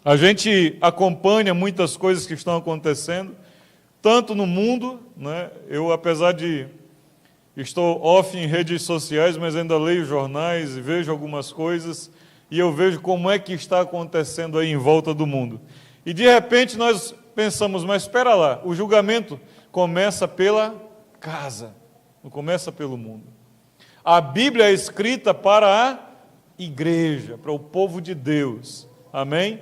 A gente acompanha muitas coisas que estão acontecendo, tanto no mundo, né? Eu, apesar de estou off em redes sociais, mas ainda leio jornais e vejo algumas coisas, e eu vejo como é que está acontecendo aí em volta do mundo. E de repente nós pensamos, mas espera lá, o julgamento começa pela casa, não começa pelo mundo. A Bíblia é escrita para a igreja, para o povo de Deus. Amém?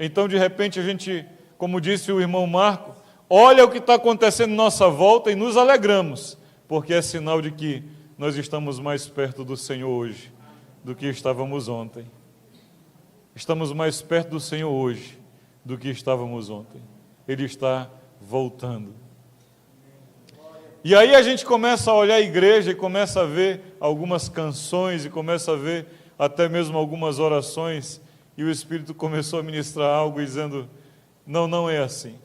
Então, de repente, a gente, como disse o irmão Marco, olha o que está acontecendo em nossa volta e nos alegramos, porque é sinal de que nós estamos mais perto do Senhor hoje do que estávamos ontem. Estamos mais perto do Senhor hoje do que estávamos ontem. Ele está voltando. E aí a gente começa a olhar a igreja e começa a ver algumas canções e começa a ver até mesmo algumas orações, e o Espírito começou a ministrar algo dizendo, não é assim.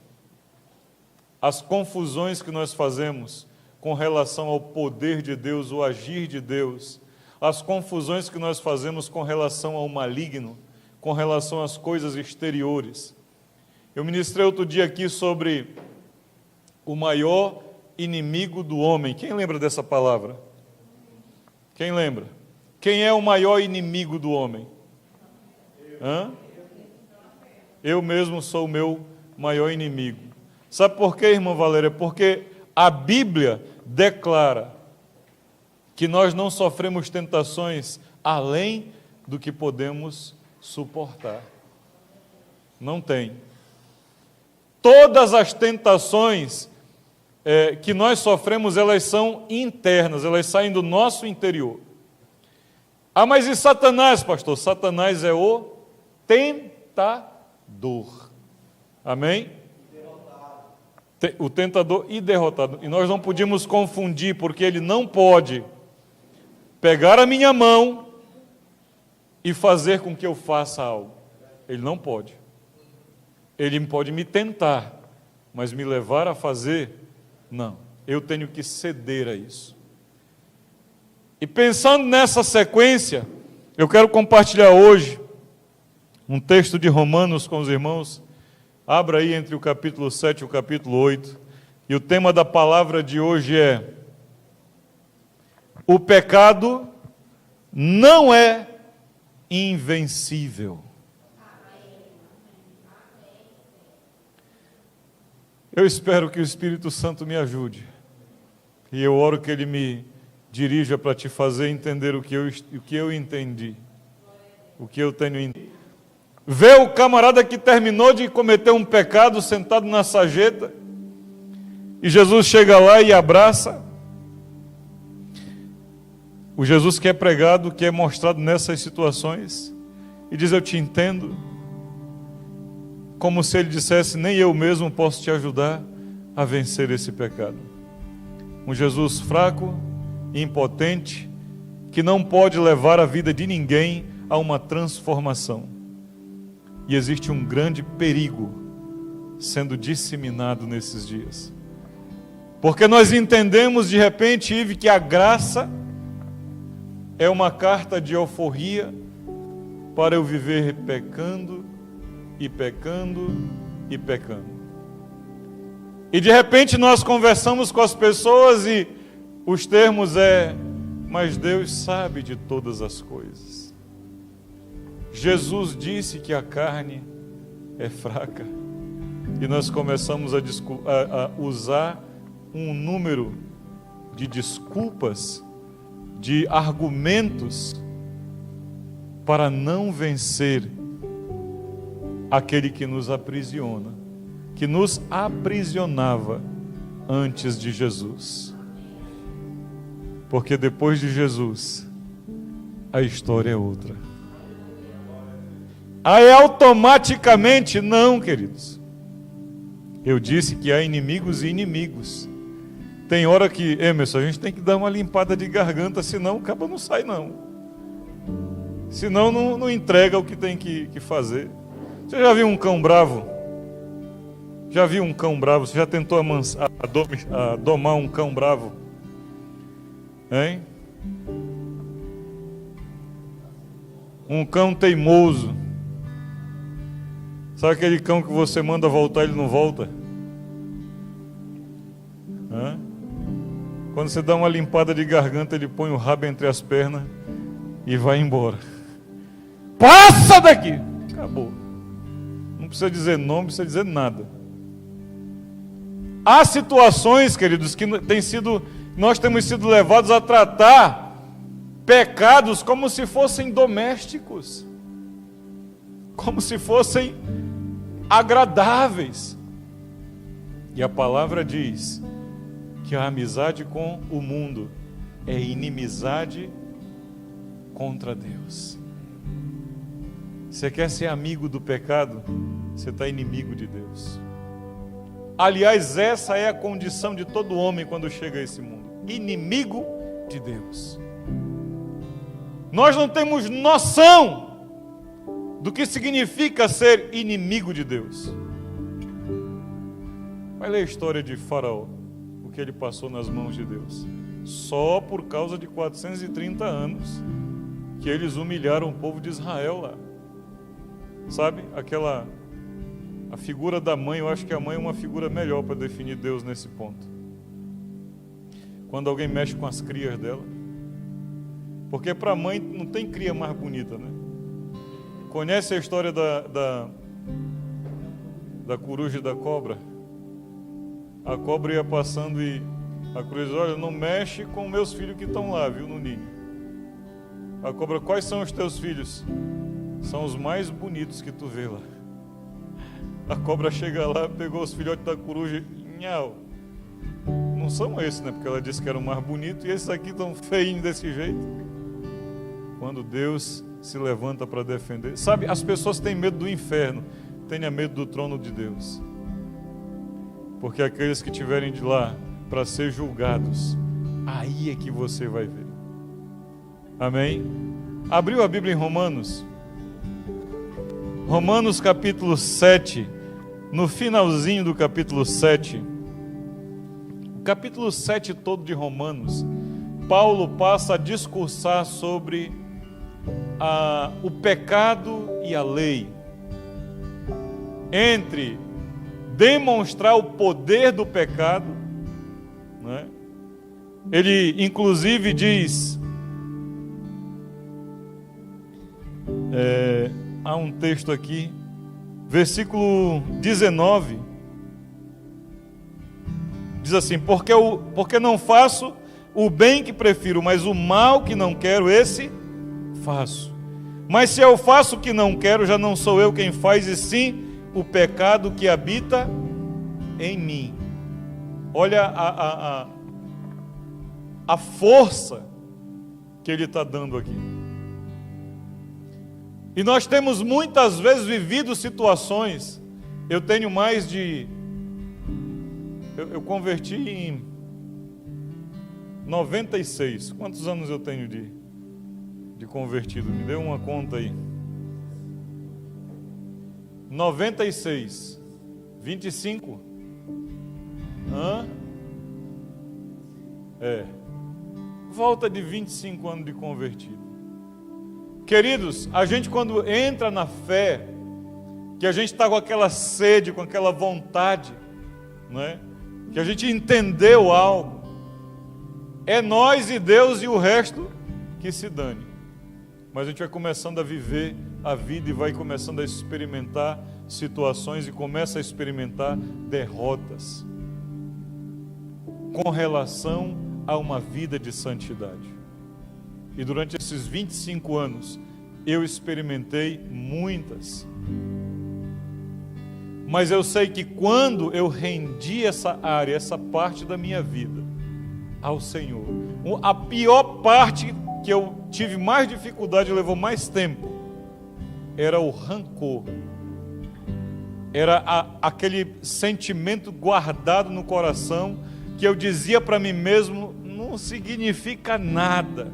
As confusões que nós fazemos com relação ao poder de Deus, o agir de Deus, as confusões que nós fazemos com relação ao maligno, com relação às coisas exteriores. Eu ministrei outro dia aqui sobre o maior inimigo do homem. Quem lembra dessa palavra? Quem lembra? Quem é o maior inimigo do homem? Eu mesmo sou o meu maior inimigo. Sabe por quê, irmã Valéria? Porque a Bíblia declara que nós não sofremos tentações além do que podemos suportar. Não tem. Todas as tentações que nós sofremos, elas são internas, elas saem do nosso interior. Ah, mas e Satanás, pastor? Satanás é o tentador. Amém? O tentador e derrotado. E nós não podíamos confundir, porque ele não pode pegar a minha mão e fazer com que eu faça algo. Ele não pode. Ele pode me tentar, mas me levar a fazer, não. Eu tenho que ceder a isso. E pensando nessa sequência, eu quero compartilhar hoje um texto de Romanos com os irmãos. Abra aí entre o capítulo 7 e o capítulo 8. E o tema da palavra de hoje é: o pecado não é invencível. Eu espero que o Espírito Santo me ajude. E eu oro que Ele me dirija para te fazer entender o que eu entendi. O que eu tenho entendido. Vê o camarada que terminou de cometer um pecado sentado na sarjeta, e Jesus chega lá e abraça. O Jesus que é pregado, que é mostrado nessas situações, e diz: eu te entendo. Como se ele dissesse: nem eu mesmo posso te ajudar a vencer esse pecado. Um Jesus fraco, impotente, que não pode levar a vida de ninguém a uma transformação. E existe um grande perigo sendo disseminado nesses dias. Porque nós entendemos de repente, Ive, que a graça é uma carta de alforria para eu viver pecando e pecando e pecando. E de repente nós conversamos com as pessoas e os termos mas Deus sabe de todas as coisas. Jesus disse que a carne é fraca. E nós começamos a usar um número de desculpas, de argumentos para não vencer aquele que nos aprisiona, que nos aprisionava antes de Jesus. Porque depois de Jesus, a história é outra. Aí automaticamente, não, queridos. Eu disse que há inimigos e inimigos. Tem hora que, Emerson, a gente tem que dar uma limpada de garganta, senão o cabo não sai não. Senão não entrega o que tem que fazer. Você já viu um cão bravo? Já viu um cão bravo? Você já tentou domar um cão bravo? Hein? Um cão teimoso. Sabe aquele cão que você manda voltar, ele não volta? Hã? Quando você dá uma limpada de garganta, ele põe o rabo entre as pernas e vai embora. Passa daqui! Acabou. Não precisa dizer nome, não precisa dizer nada. Há situações, queridos, que nós temos sido levados a tratar pecados como se fossem domésticos, como se fossem agradáveis. E a palavra diz que a amizade com o mundo é inimizade contra Deus. Você quer ser amigo do pecado? Você está inimigo de Deus. Aliás, essa é a condição de todo homem quando chega a esse mundo. Inimigo de Deus. Nós não temos noção do que significa ser inimigo de Deus. Vai ler a história de Faraó, o que ele passou nas mãos de Deus. Só por causa de 430 anos que eles humilharam o povo de Israel lá. Sabe, a figura da mãe, eu acho que a mãe é uma figura melhor para definir Deus nesse ponto. Quando alguém mexe com as crias dela. Porque para a mãe não tem cria mais bonita, né? Conhece a história da coruja e da cobra? A cobra ia passando e a coruja disse, olha, não mexe com meus filhos que estão lá, viu, no ninho. A cobra, quais são os teus filhos? São os mais bonitos que tu vê lá. A cobra chega lá, pegou os filhotes da coruja, nhau. Não são esses, né? Porque ela disse que eram mais bonitos e esses aqui estão feinhos desse jeito. Quando Deus se levanta para defender. Sabe, as pessoas têm medo do inferno, tenha medo do trono de Deus. Porque aqueles que tiverem de lá para ser julgados, aí é que você vai ver. Amém? Abriu a Bíblia em Romanos? Romanos capítulo 7, no finalzinho do capítulo 7, o capítulo 7 todo de Romanos, Paulo passa a discursar sobre o pecado e a lei, entre demonstrar o poder do pecado, né? Ele inclusive diz, há um texto aqui, versículo 19, diz assim, porque não faço o bem que prefiro, mas o mal que não quero, esse faço. Mas se eu faço o que não quero, já não sou eu quem faz, e sim o pecado que habita em mim. Olha a força que ele está dando aqui. E nós temos muitas vezes vivido situações. Eu tenho mais de... Eu converti em 96. Quantos anos eu tenho de convertido? Me dê uma conta aí. 96. 25? Volta de 25 anos de convertido. Queridos, a gente quando entra na fé, que a gente está com aquela sede, com aquela vontade, não é? Que a gente entendeu algo, é nós e Deus e o resto que se dane. Mas a gente vai começando a viver a vida e vai começando a experimentar situações e começa a experimentar derrotas com relação a uma vida de santidade. E durante esses 25 anos, eu experimentei muitas. Mas eu sei que quando eu rendi essa área, essa parte da minha vida ao Senhor, a pior parte que eu tive mais dificuldade, levou mais tempo, era o rancor. Era aquele sentimento guardado no coração, que eu dizia para mim mesmo, não significa nada.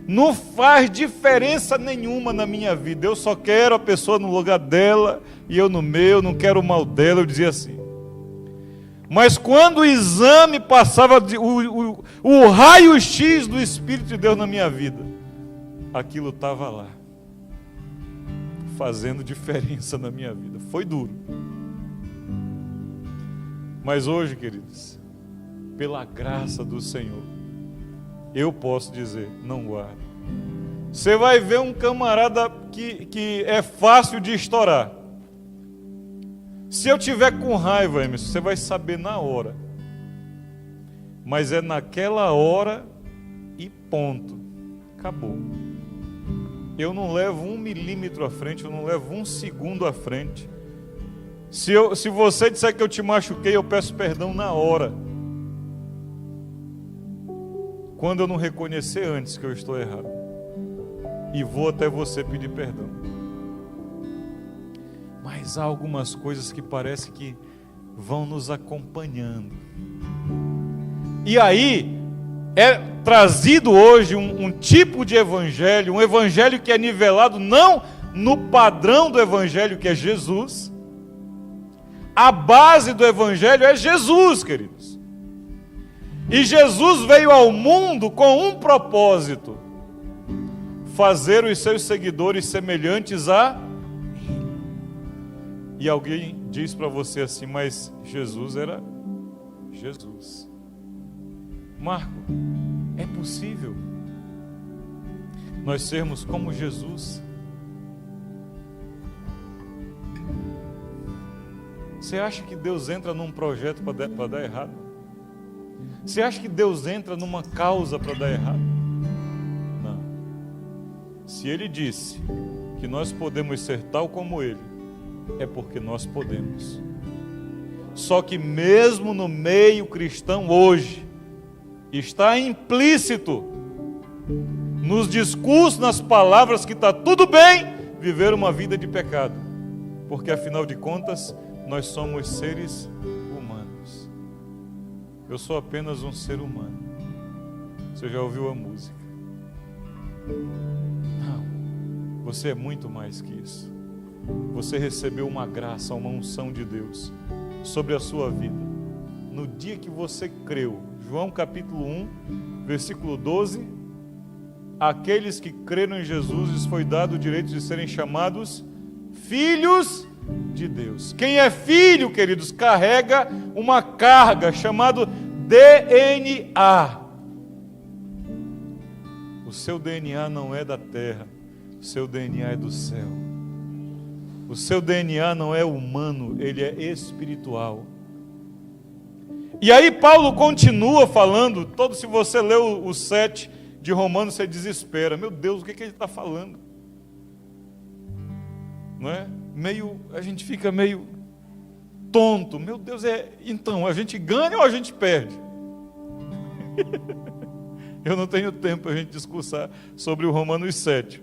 Não faz diferença nenhuma na minha vida. Eu só quero a pessoa no lugar dela e eu no meu, não quero o mal dela. Eu dizia assim. Mas quando o exame passava, o raio-x do Espírito de Deus na minha vida, aquilo estava lá. fazendo diferença na minha vida. Foi duro. Mas hoje, queridos, pela graça do Senhor, eu posso dizer, não guarde. Você vai ver um camarada que é fácil de estourar. Se eu tiver com raiva, Emerson, você vai saber na hora. Mas é naquela hora e ponto. Acabou. Eu não levo 1 milímetro à frente, eu não levo 1 segundo à frente. Se você disser que eu te machuquei, eu peço perdão na hora. Quando eu não reconhecer antes que eu estou errado. E vou até você pedir perdão. Mas há algumas coisas que parece que vão nos acompanhando. E aí é trazido hoje um tipo de evangelho, um evangelho que é nivelado não no padrão do evangelho que é Jesus. A base do evangelho é Jesus, queridos. E Jesus veio ao mundo com um propósito: fazer os seus seguidores semelhantes a Ele. E alguém diz para você assim, mas Jesus era Jesus. Marco, é possível nós sermos como Jesus? Você acha que Deus entra num projeto para dar errado? Você acha que Deus entra numa causa para dar errado? Não. Se Ele disse que nós podemos ser tal como Ele, é porque nós podemos. Só que mesmo no meio cristão hoje, está implícito nos discursos, nas palavras, que está tudo bem viver uma vida de pecado, porque afinal de contas nós somos seres humanos. Eu sou apenas um ser humano. Você já ouviu a música? Não, você é muito mais que isso. Você recebeu uma graça, uma unção de Deus sobre a sua vida no dia que você creu. João capítulo 1, versículo 12: aqueles que creram em Jesus lhes foi dado o direito de serem chamados filhos de Deus. Quem é filho, queridos, carrega uma carga chamada DNA. O seu DNA não é da terra, o seu DNA é do céu. O seu DNA não é humano, ele é espiritual. E aí Paulo continua falando, se você lê o 7 de Romanos, você desespera. Meu Deus, o que ele está falando? Não é? A gente fica meio tonto. Meu Deus, então, a gente ganha ou a gente perde? Eu não tenho tempo para a gente discursar sobre o Romanos 7.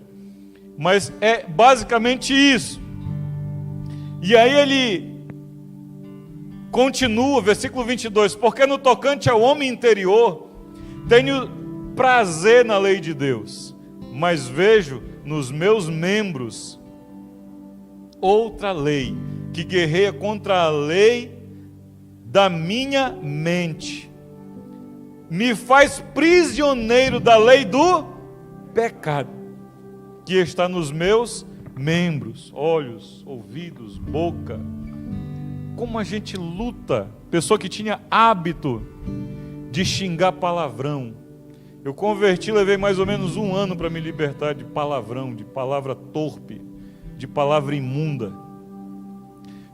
Mas é basicamente isso. E aí ele continua, versículo 22, porque no tocante ao homem interior, tenho prazer na lei de Deus, mas vejo nos meus membros outra lei, que guerreia contra a lei da minha mente, me faz prisioneiro da lei do pecado, que está nos meus membros, olhos, ouvidos, boca. Como a gente luta. Pessoa que tinha hábito de xingar palavrão. Eu converti, levei mais ou menos 1 ano para me libertar de palavrão, de palavra torpe, de palavra imunda.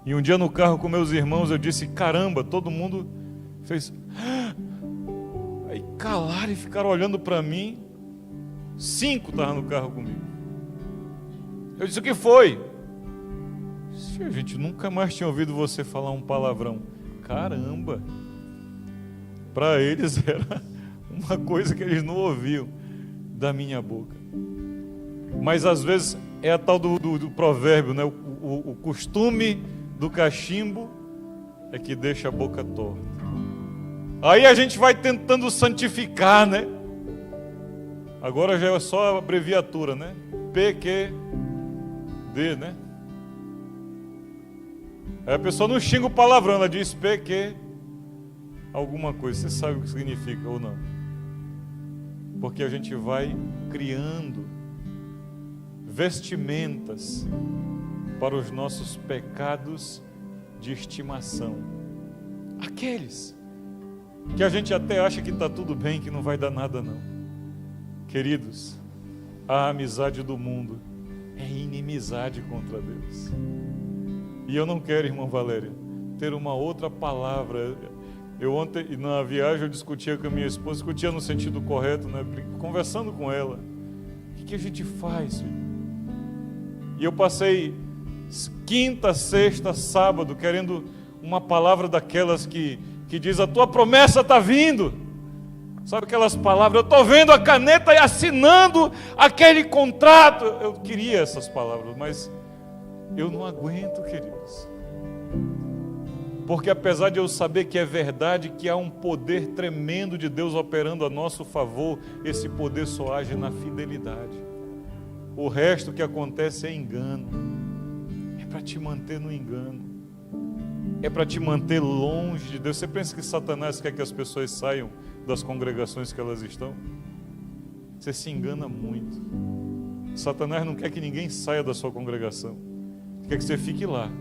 E um dia no carro com meus irmãos eu disse, caramba, todo mundo fez... Aí calaram e ficaram olhando para mim. 5 estavam no carro comigo. Eu disse, o que foi? A gente nunca mais tinha ouvido você falar um palavrão. Caramba! Para eles era uma coisa que eles não ouviam da minha boca. Mas às vezes é a tal do provérbio, né? O costume do cachimbo é que deixa a boca torta. Aí a gente vai tentando santificar, né? Agora já é só a abreviatura, né? PQD, né? Aí a pessoa não xinga o palavrão, ela diz PQ alguma coisa. Você sabe o que significa ou não? Porque a gente vai criando vestimentas para os nossos pecados de estimação. Aqueles que a gente até acha que está tudo bem, que não vai dar nada não. Queridos, a amizade do mundo é inimizade contra Deus. E eu não quero, irmã Valéria, ter uma outra palavra. Eu ontem, na viagem, eu discutia com a minha esposa, discutia no sentido correto, né? Conversando com ela. O que a gente faz, filho? E eu passei quinta, sexta, sábado, querendo uma palavra daquelas que diz, a tua promessa está vindo. Sabe aquelas palavras, eu estou vendo a caneta e assinando aquele contrato. Eu queria essas palavras, mas eu não aguento, queridos. Porque apesar de eu saber que é verdade, que há um poder tremendo de Deus operando a nosso favor, esse poder só age na fidelidade. O resto que acontece é engano. É para te manter no engano. É para te manter longe de Deus. Você pensa que Satanás quer que as pessoas saiam das congregações que elas estão? Você se engana muito. Satanás não quer que ninguém saia da sua congregação. Quer que você fique lá.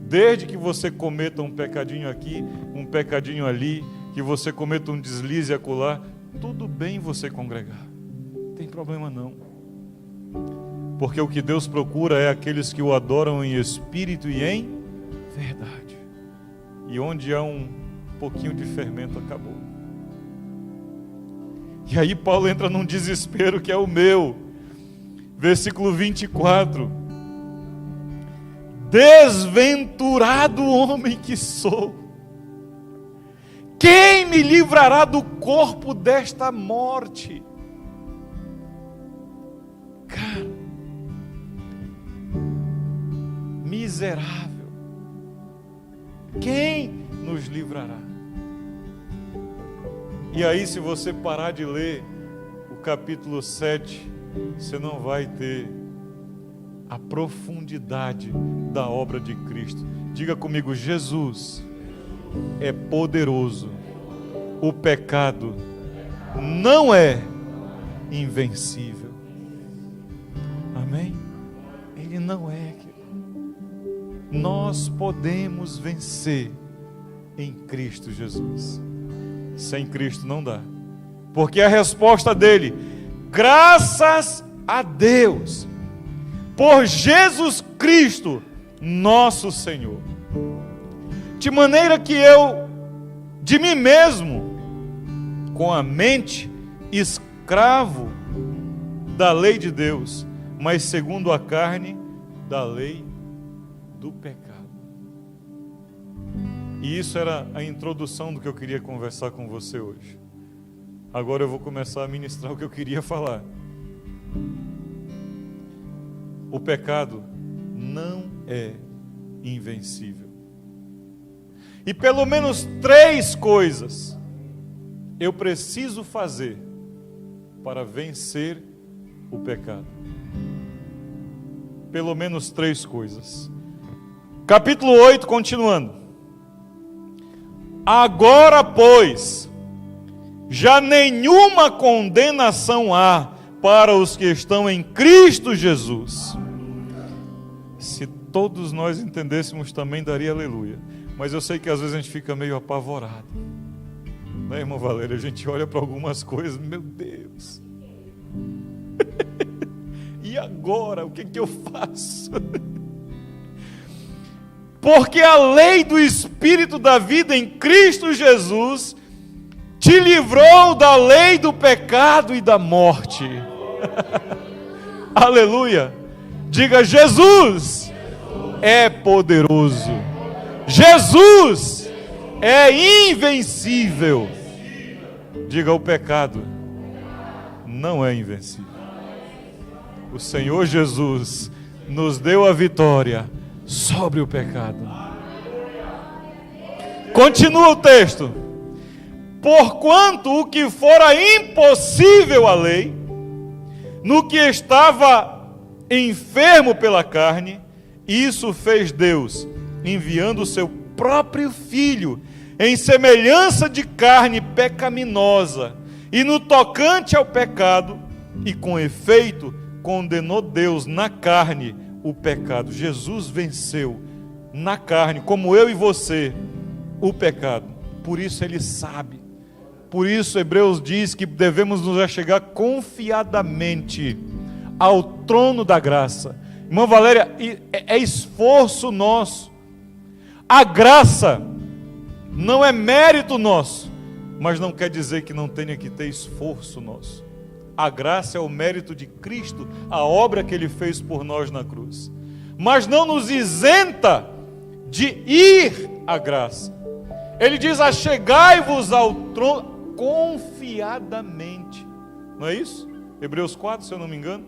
Desde que você cometa um pecadinho aqui, um pecadinho ali, que você cometa um deslize acolá, tudo bem você congregar. Não tem problema não. Porque o que Deus procura é aqueles que o adoram em espírito e em verdade. E onde há um pouquinho de fermento, acabou. E aí Paulo entra num desespero que é o meu. Versículo 24. Desventurado homem que sou, quem me livrará do corpo desta morte? Cara, miserável, quem nos livrará? E aí, se você parar de ler o capítulo 7, você não vai ter a profundidade da obra de Cristo. Diga comigo, Jesus é poderoso. O pecado não é invencível. Amém? Ele não é. Nós podemos vencer em Cristo Jesus. Sem Cristo não dá. Porque a resposta dele, graças a Deus, por Jesus Cristo, nosso Senhor. De maneira que eu, de mim mesmo, com a mente, escravo da lei de Deus, mas segundo a carne, da lei do pecado. E isso era a introdução do que eu queria conversar com você hoje. Agora eu vou começar a ministrar o que eu queria falar. O pecado não é invencível. E pelo menos 3 coisas eu preciso fazer para vencer o pecado. Pelo menos 3 coisas. Capítulo 8, continuando. Agora, pois, já nenhuma condenação há para os que estão em Cristo Jesus. Se todos nós entendêssemos também, daria aleluia. Mas eu sei que às vezes a gente fica meio apavorado. Né, irmã Valéria? A gente olha para algumas coisas, meu Deus. E agora? O que eu faço? Porque a lei do Espírito da vida em Cristo Jesus te livrou da lei do pecado e da morte. Aleluia. Diga, Jesus é poderoso. Jesus é invencível. Diga, o pecado não é invencível. O Senhor Jesus nos deu a vitória sobre o pecado. Continua o texto. Porquanto o que fora impossível à lei, no que estava enfermo pela carne, isso fez Deus, enviando o seu próprio Filho, em semelhança de carne pecaminosa, e no tocante ao pecado, e com efeito, condenou Deus na carne o pecado. Jesus venceu na carne, como eu e você, o pecado. Por isso ele sabe. Por isso Hebreus diz que devemos nos achegar confiadamente ao trono da graça. Irmã Valéria, é esforço nosso. A graça não é mérito nosso, mas não quer dizer que não tenha que ter esforço nosso. A graça é o mérito de Cristo, a obra que Ele fez por nós na cruz. Mas não nos isenta de ir à graça. Ele diz: achegai-vos ao trono confiadamente. Não é isso? Hebreus 4, se eu não me engano.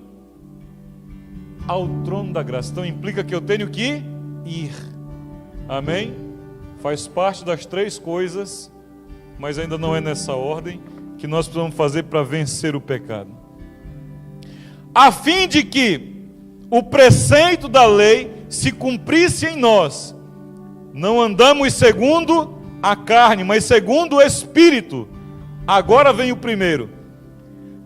Ao trono da graça. Então implica que eu tenho que ir. Amém? Faz parte das três coisas, mas ainda não é nessa ordem que nós precisamos fazer para vencer o pecado. A fim de que o preceito da lei se cumprisse em nós. Não andamos segundo a carne, mas segundo o Espírito. Agora vem o primeiro.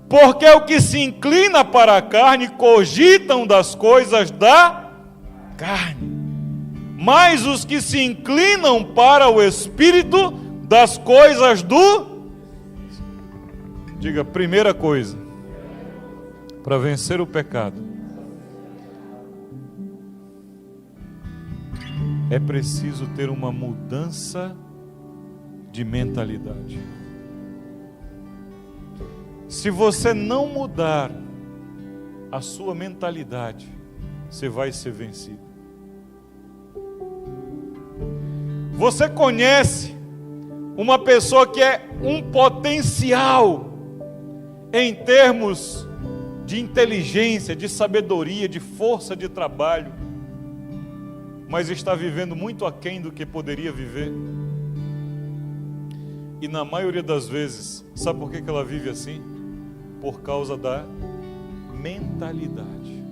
Porque o que se inclina para a carne cogitam das coisas da carne, mas os que se inclinam para o Espírito, das coisas do... Diga, primeira coisa, para vencer o pecado, é preciso ter uma mudança de mentalidade. Se você não mudar a sua mentalidade, você vai ser vencido. Você conhece uma pessoa que é um potencial em termos de inteligência, de sabedoria, de força de trabalho, mas está vivendo muito aquém do que poderia viver? E na maioria das vezes, sabe por que ela vive assim? Por causa da mentalidade.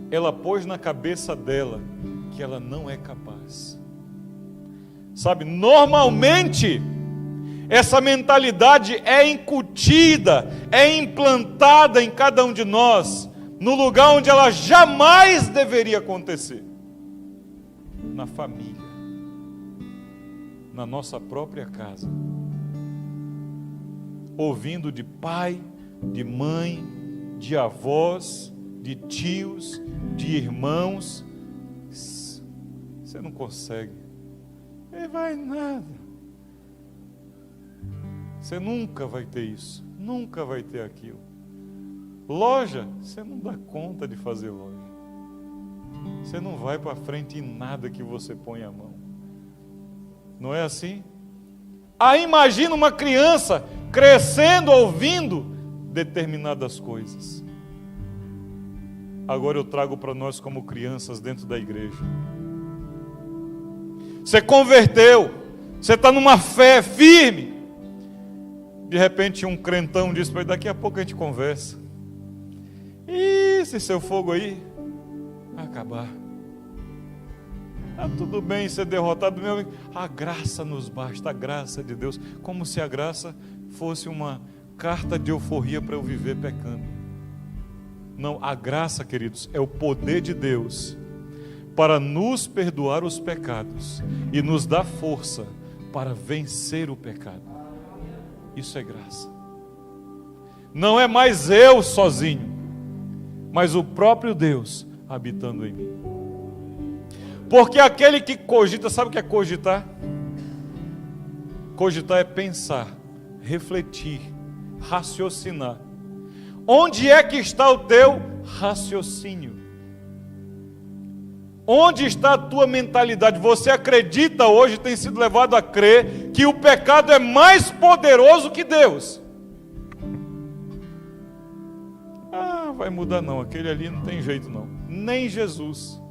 Ela pôs na cabeça dela que ela não é capaz. Sabe, normalmente, essa mentalidade é incutida, é implantada em cada um de nós, no lugar onde ela jamais deveria acontecer. Na família, na nossa própria casa. Ouvindo de pai, de mãe, de avós, de tios, de irmãos. Você não consegue. Vai nada. Você nunca vai ter isso. Nunca vai ter aquilo. Loja, você não dá conta de fazer loja. Você não vai para frente em nada que você põe a mão. Não é assim? Aí imagina uma criança crescendo, ouvindo determinadas coisas. Agora eu trago para nós como crianças dentro da igreja. Você converteu, você está numa fé firme. De repente um crentão diz para ele: daqui a pouco a gente conversa. E esse seu fogo aí vai acabar. Tudo bem ser derrotado, meu amigo. A graça nos basta, a graça de Deus. Como se a graça fosse uma carta de euforia para eu viver pecando. Não, a graça, queridos, é o poder de Deus para nos perdoar os pecados e nos dar força para vencer o pecado. Isso é graça. Não é mais eu sozinho, mas o próprio Deus habitando em mim. Porque aquele que cogita, sabe o que é cogitar? Cogitar é pensar, refletir, raciocinar. Onde é que está o teu raciocínio? Onde está a tua mentalidade? Você acredita hoje, tem sido levado a crer, que o pecado é mais poderoso que Deus? Vai mudar não, aquele ali não tem jeito não. Nem Jesus.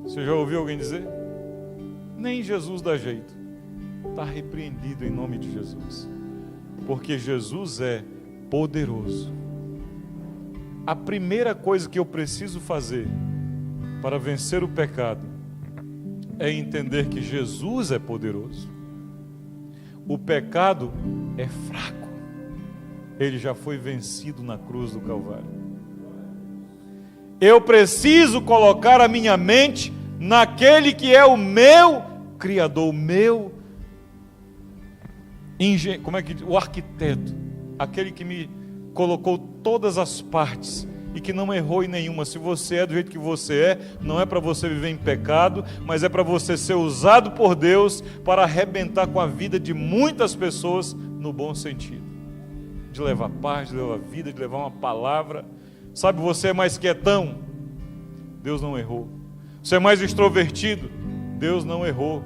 Você já ouviu alguém dizer? Nem Jesus dá jeito. Está repreendido em nome de Jesus. Porque Jesus é poderoso. A primeira coisa que eu preciso fazer para vencer o pecado é entender que Jesus é poderoso. O pecado é fraco. Ele já foi vencido na cruz do Calvário. Eu preciso colocar a minha mente naquele que é o meu Criador, o meu o arquiteto, aquele que me colocou todas as partes e que não errou em nenhuma. Se você é do jeito que você é, não é para você viver em pecado, mas é para você ser usado por Deus para arrebentar com a vida de muitas pessoas no bom sentido, de levar paz, de levar vida, de levar uma palavra. Sabe, você é mais quietão, Deus não errou. Você é mais extrovertido, Deus não errou.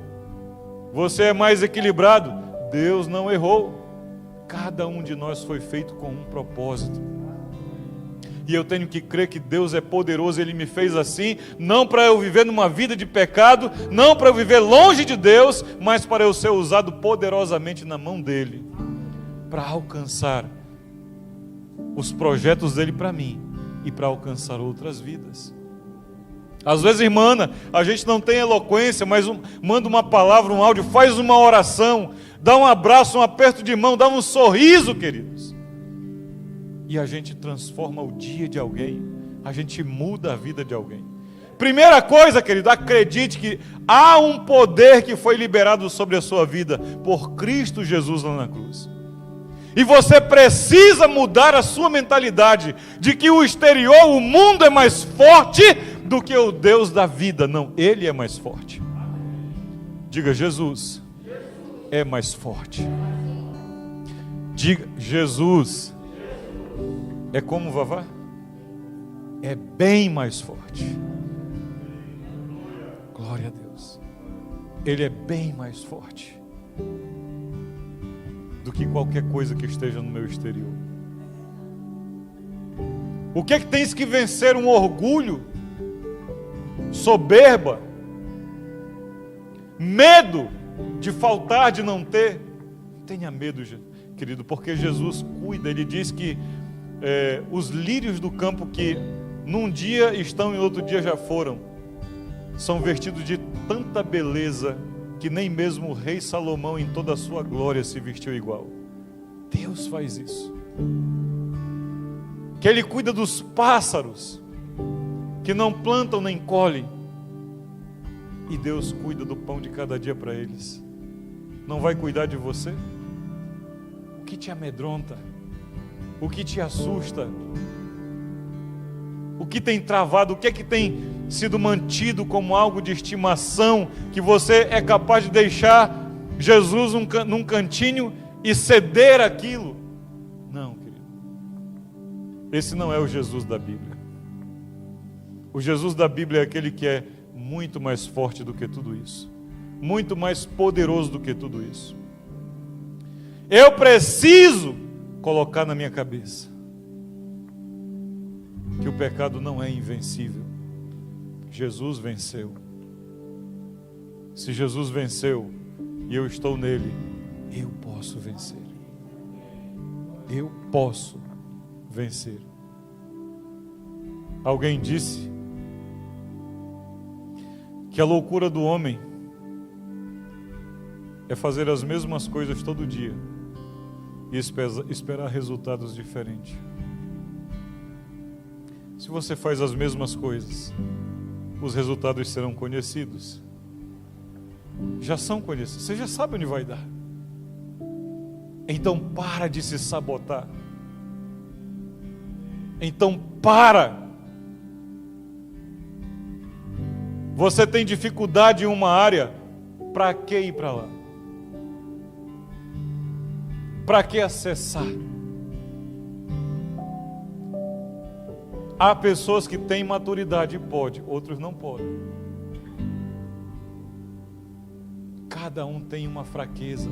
Você é mais equilibrado, Deus não errou. Cada um de nós foi feito com um propósito. E eu tenho que crer que Deus é poderoso, Ele me fez assim, não para eu viver numa vida de pecado, não para eu viver longe de Deus, mas para eu ser usado poderosamente na mão dEle, para alcançar os projetos dEle para mim e para alcançar outras vidas. Às vezes, irmã Ana, a gente não tem eloquência, mas manda uma palavra, um áudio, faz uma oração, dá um abraço, um aperto de mão, dá um sorriso, queridos. E a gente transforma o dia de alguém, a gente muda a vida de alguém. Primeira coisa, querido, acredite que há um poder que foi liberado sobre a sua vida por Cristo Jesus lá na cruz. E você precisa mudar a sua mentalidade de que o exterior, o mundo é mais forte do que o Deus da vida. Não, Ele é mais forte. Diga, Jesus é mais forte. Diga, Jesus é como Vavá? É bem mais forte. Glória a Deus. Ele é bem mais forte do que qualquer coisa que esteja no meu exterior. O que é que tens que vencer? Um orgulho, soberba, medo de faltar, de não ter? Não tenha medo, querido, porque Jesus cuida. Ele diz que os lírios do campo, que num dia estão e no outro dia já foram, são vestidos de tanta beleza que nem mesmo o rei Salomão em toda a sua glória se vestiu igual. Deus faz isso. Que Ele cuida dos pássaros, que não plantam nem colhem, e Deus cuida do pão de cada dia para eles. Não vai cuidar de você? O que te amedronta? O que te assusta? O que tem travado? O que é que tem sido mantido como algo de estimação, que você é capaz de deixar Jesus num cantinho e ceder aquilo? Não, querido. Esse não é o Jesus da Bíblia. O Jesus da Bíblia é aquele que é muito mais forte do que tudo isso, muito mais poderoso do que tudo isso. Eu preciso colocar na minha cabeça que o pecado não é invencível. Jesus venceu. Se Jesus venceu e eu estou nele, eu posso vencer. Eu posso vencer. Alguém disse que a loucura do homem é fazer as mesmas coisas todo dia e esperar resultados diferentes. Se você faz as mesmas coisas, os resultados serão conhecidos. Já são conhecidos, você já sabe onde vai dar. Então para de se sabotar. Então para. Você tem dificuldade em uma área, para que ir para lá? Para que acessar? Há pessoas que têm maturidade e pode, outros não podem. Cada um tem uma fraqueza.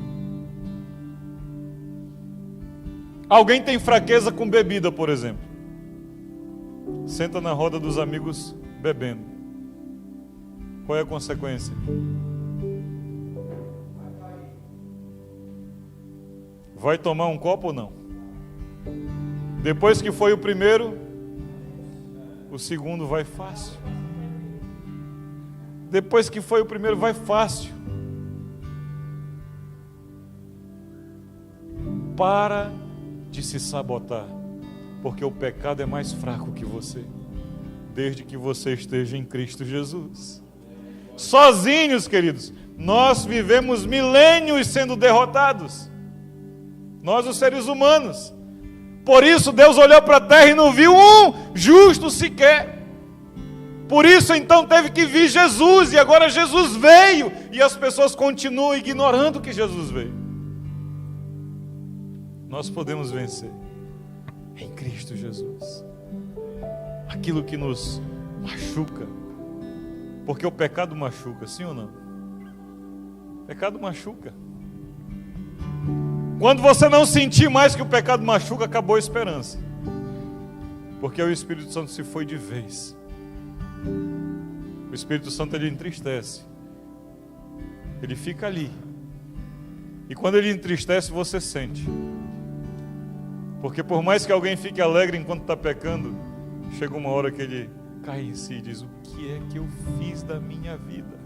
Alguém tem fraqueza com bebida, por exemplo. Senta na roda dos amigos bebendo. Qual é a consequência? Vai tomar um copo ou não? Depois que foi o primeiro, o segundo vai fácil. Depois que foi o primeiro, vai fácil. Para de se sabotar, porque o pecado é mais fraco que você. desde que você esteja em Cristo Jesus. Sozinhos, queridos, nós vivemos milênios sendo derrotados. Nós, os seres humanos. Por isso Deus olhou para a terra e não viu um justo sequer. Por isso então teve que vir Jesus, e agora Jesus veio, e as pessoas continuam ignorando que Jesus veio. Nós podemos vencer em Cristo Jesus aquilo que nos machuca, porque o pecado machuca, sim ou não? O pecado machuca. Quando você não sentir mais que o pecado machuca, acabou a esperança, porque o Espírito Santo se foi de vez. O Espírito Santo, ele entristece, ele fica ali, e quando ele entristece, você sente, porque por mais que alguém fique alegre enquanto está pecando, chega uma hora que ele cai em si e diz: o que é que eu fiz da minha vida?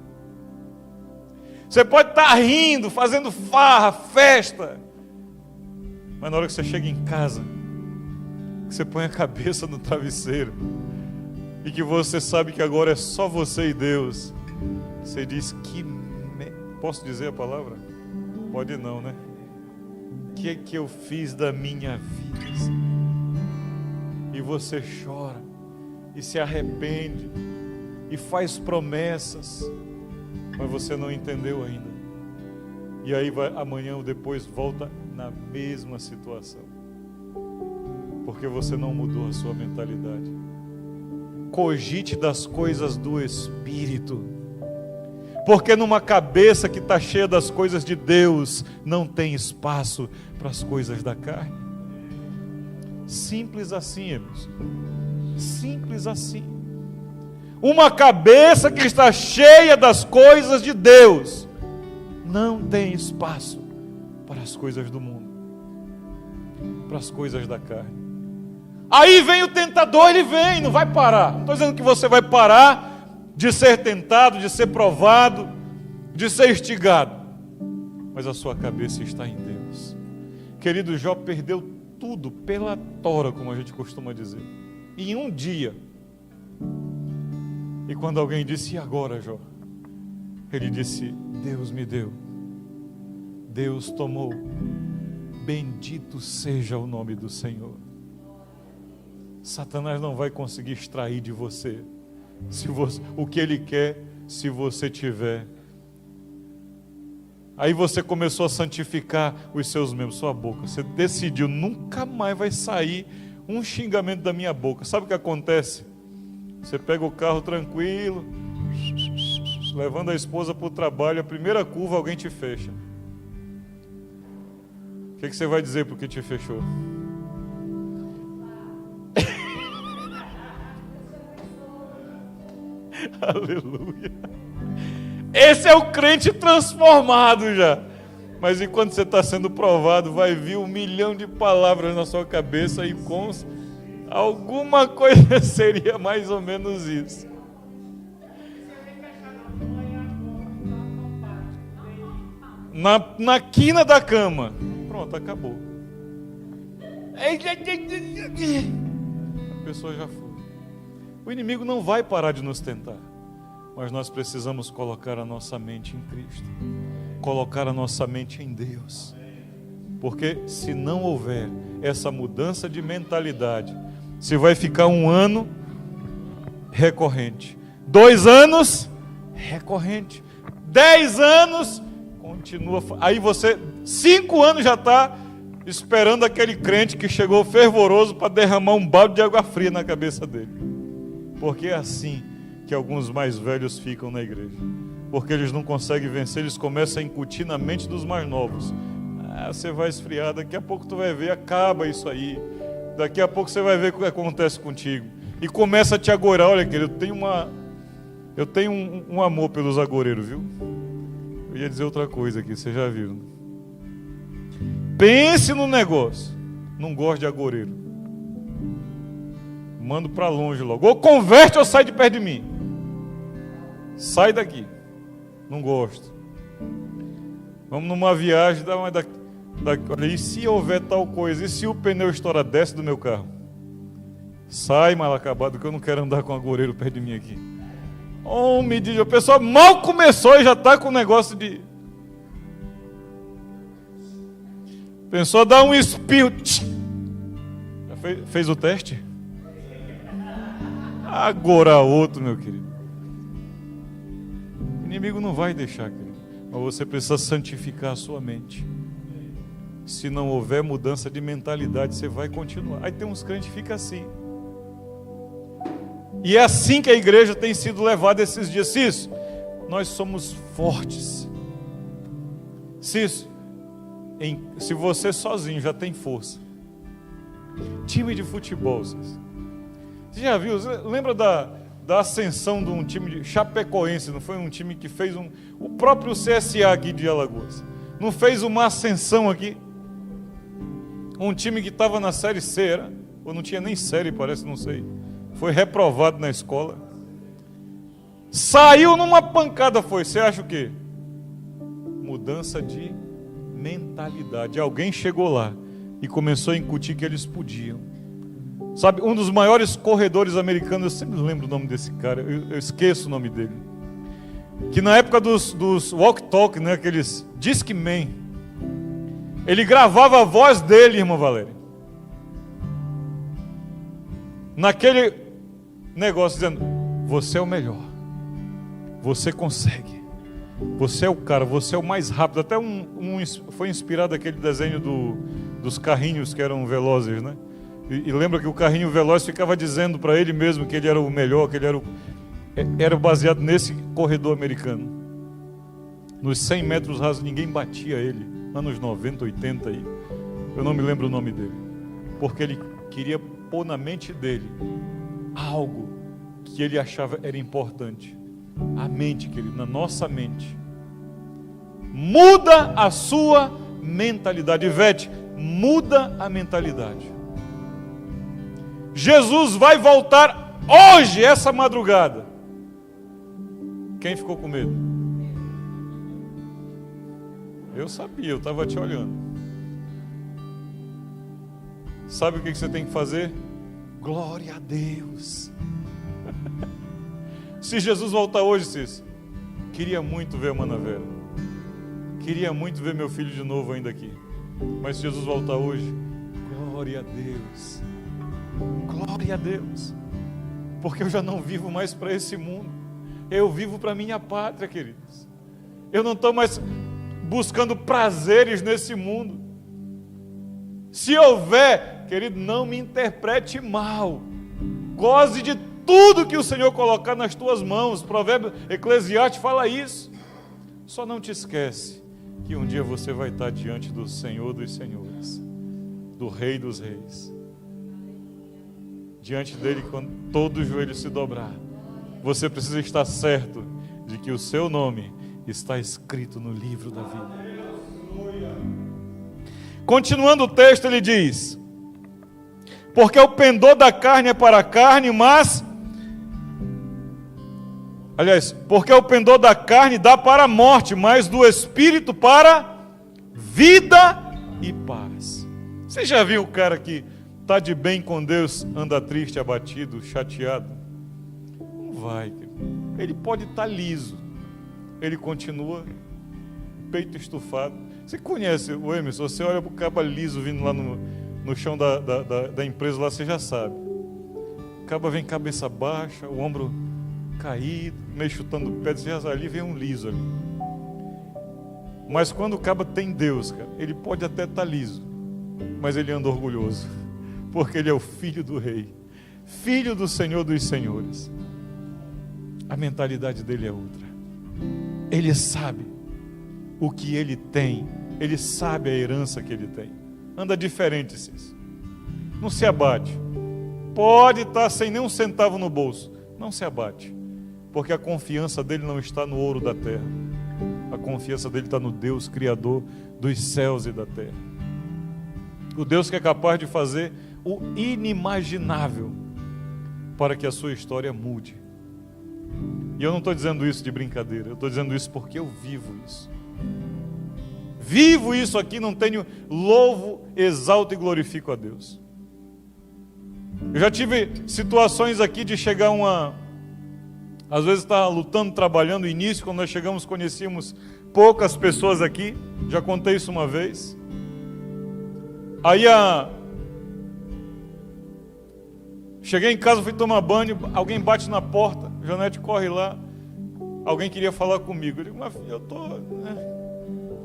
Você pode estar rindo, fazendo farra, festa, mas na hora que você chega em casa, que você põe a cabeça no travesseiro e que você sabe que agora é só você e Deus, você diz: posso dizer a palavra? Pode não, né? O que é que eu fiz da minha vida, Senhor? E você chora e se arrepende e faz promessas, mas você não entendeu ainda. E aí amanhã ou depois volta na mesma situação, porque você não mudou a sua mentalidade. Cogite das coisas do Espírito, porque numa cabeça que está cheia das coisas de Deus, não tem espaço para as coisas da carne. Simples assim, irmãos. Simples assim. Uma cabeça que está cheia das coisas de Deus não tem espaço para as coisas do mundo, para as coisas da carne. Aí vem o tentador, ele vem, não vai parar. Não estou dizendo que você vai parar de ser tentado, de ser provado, de ser instigado, mas a sua cabeça está em Deus. Querido, Jó perdeu tudo pela tora, como a gente costuma dizer, em um dia. E quando alguém disse: e agora, Jó? Ele disse: Deus me deu, Deus tomou, bendito seja o nome do Senhor. Satanás não vai conseguir extrair de você, o que ele quer, se você tiver. Aí você começou a santificar os seus membros, sua boca. Você decidiu: nunca mais vai sair um xingamento da minha boca. Sabe o que acontece? Você pega o carro tranquilo, levando a esposa para o trabalho, a primeira curva alguém te fecha. O que você vai dizer para o que te fechou? Aleluia. Esse é o crente transformado já. Mas enquanto você está sendo provado, vai vir 1 milhão de palavras na sua cabeça, e com alguma coisa seria mais ou menos isso. Na quina da cama. Pronto, acabou. A pessoa já foi. O inimigo não vai parar de nos tentar, mas nós precisamos colocar a nossa mente em Cristo, colocar a nossa mente em Deus, porque se não houver essa mudança de mentalidade, você vai ficar 1 ano recorrente, 2 anos recorrente, 10 anos continua, aí você 5 anos já está esperando aquele crente que chegou fervoroso para derramar um balde de água fria na cabeça dele. Porque é assim que alguns mais velhos ficam na igreja, porque eles não conseguem vencer, eles começam a incutir na mente dos mais novos: você vai esfriar, daqui a pouco tu vai ver, acaba isso aí, daqui a pouco você vai ver o que acontece contigo, e começa a te agorar. Olha, querido, eu tenho um amor pelos agoureiros, viu? Eu ia dizer outra coisa aqui, vocês já viram. Pense no negócio, não gosto de agoureiro, mando para longe logo. Ou converte ou sai de perto de mim. Sai daqui. Não gosto. Vamos numa viagem, olha, e se houver tal coisa? E se o pneu estourar, desce do meu carro? Sai, mal acabado, que eu não quero andar com agoureiro perto de mim aqui. Oh, me diz, a pessoa mal começou e já está com o negócio de... Pensou dar um espirro. Já fez o teste? Agora outro, meu querido. O inimigo não vai deixar, querido. Mas você precisa santificar a sua mente. Se não houver mudança de mentalidade, você vai continuar. Aí tem uns crentes que ficam assim. E é assim que a igreja tem sido levada esses dias. Cício, nós somos fortes. Cício, se você sozinho já tem força. Time de futebol, Cício. Você já viu? Lembra da ascensão de um time de Chapecoense? Não foi um time que fez o próprio CSA aqui de Alagoas. Não fez uma ascensão aqui? Um time que estava na série C, era? Ou não tinha nem série, parece, não sei. Foi reprovado na escola. Saiu numa pancada, foi. Você acha o quê? Mudança de mentalidade. Alguém chegou lá e começou a incutir que eles podiam. Sabe, um dos maiores corredores americanos, eu sempre lembro o nome desse cara, eu esqueço o nome dele. Que na época dos walk-talk, né, aqueles Discman, ele gravava a voz dele, irmã Valéria. Naquele negócio dizendo, você é o melhor, você consegue, você é o cara, você é o mais rápido. Até foi inspirado aquele desenho dos carrinhos que eram velozes, né? E lembra que o carrinho veloz ficava dizendo para ele mesmo que ele era o melhor, que ele era baseado nesse corredor americano. Nos 100 metros rasos ninguém batia ele, anos 90, 80 aí. Eu não me lembro o nome dele. Porque ele queria pôr na mente dele algo que ele achava era importante. A mente, querido, na nossa mente. Muda a sua mentalidade. Ivete, muda a mentalidade. Jesus vai voltar hoje, essa madrugada. Quem ficou com medo? Eu sabia, eu estava te olhando. Sabe o que você tem que fazer? Glória a Deus. Se Jesus voltar hoje, Cício, queria muito ver a Mana Vera. Queria muito ver meu filho de novo ainda aqui. Mas se Jesus voltar hoje, glória a Deus. Glória a Deus. Porque eu já não vivo mais para esse mundo. Eu vivo para minha pátria, queridos. Eu não estou mais buscando prazeres nesse mundo. Se houver, querido, não me interprete mal. Goze de tudo que o Senhor colocar nas tuas mãos. Provérbio Eclesiastes fala isso. Só não te esquece que um dia você vai estar diante do Senhor dos Senhores, do Rei dos Reis. Diante dele, quando todo joelho se dobrar, você precisa estar certo de que o seu nome está escrito no livro da vida. Continuando o texto, ele diz: porque o pendor da carne é para a carne, porque o pendor da carne dá para a morte, mas do espírito para vida e paz. Você já viu o cara que está de bem com Deus, anda triste, abatido, chateado? Não vai, querido. Ele pode estar liso, ele continua peito estufado. Você conhece o Emerson? Você olha para o cabo liso vindo lá no chão da empresa, lá você já sabe. O cabo vem cabeça baixa, o ombro caído, meio chutando o pé, você já ali vem um liso ali. Mas quando o cabo tem Deus, cara, ele pode até estar liso, mas ele anda orgulhoso. Porque ele é o filho do rei, filho do Senhor dos senhores. A mentalidade dele é outra. Ele sabe o que ele tem, ele sabe a herança que ele tem. Anda diferente, Cício. Não se abate. Pode estar sem nem um centavo no bolso, não se abate, porque a confiança dele não está no ouro da terra. A confiança dele está no Deus Criador dos céus e da terra. O Deus que é capaz de fazer o inimaginável para que a sua história mude. E eu não estou dizendo isso de brincadeira, eu estou dizendo isso porque eu vivo isso. Vivo isso aqui, não tenho, louvo, exalto e glorifico a Deus. Eu já tive situações aqui de chegar às vezes estava lutando, trabalhando, no início, quando nós chegamos, conhecíamos poucas pessoas aqui, já contei isso uma vez. Aí cheguei em casa, fui tomar banho, alguém bate na porta, Janete corre lá, alguém queria falar comigo. Eu digo, mas filho, eu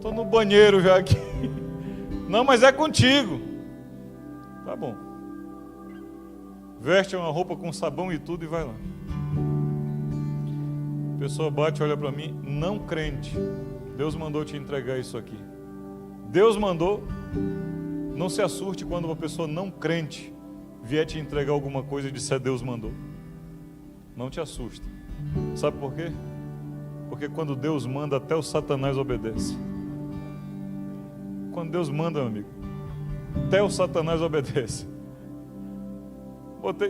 tô no banheiro já aqui. Não, mas é contigo. Tá bom. Veste uma roupa com sabão e tudo e vai lá. A pessoa bate, olha para mim, não crente. Deus mandou te entregar isso aqui. Deus mandou. Não se assuste quando uma pessoa não crente vier te entregar alguma coisa e disser Deus mandou. Não te assusta. Sabe por quê? Porque quando Deus manda, até o Satanás obedece. Quando Deus manda, meu amigo, até o Satanás obedece.